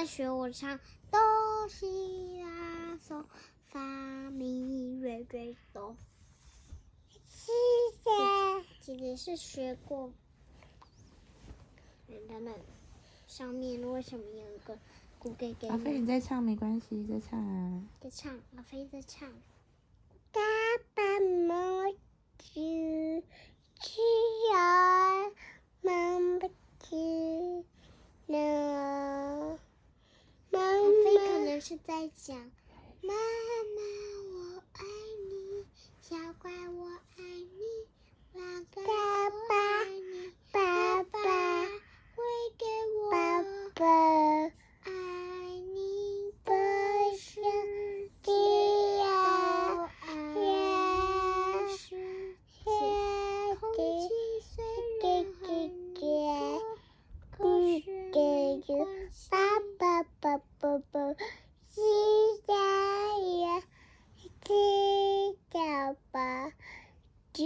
在学我唱哆西拉嗦发咪瑞瑞哆。姐姐是学过。等等，上面为什么有一个古给给？阿飞，你再唱没关系，再唱啊。在唱，阿飞在唱。嘎巴莫吉吉呀，mam不吉呢？阿飞可能是在讲妈妈我爱你，小乖我爱你，老乖我爱你，爸爸会给我爸爸爱你的世界都爱世界，空气虽然很多，可是没关系。爸爸爸爸，是家呀，是家吧，只。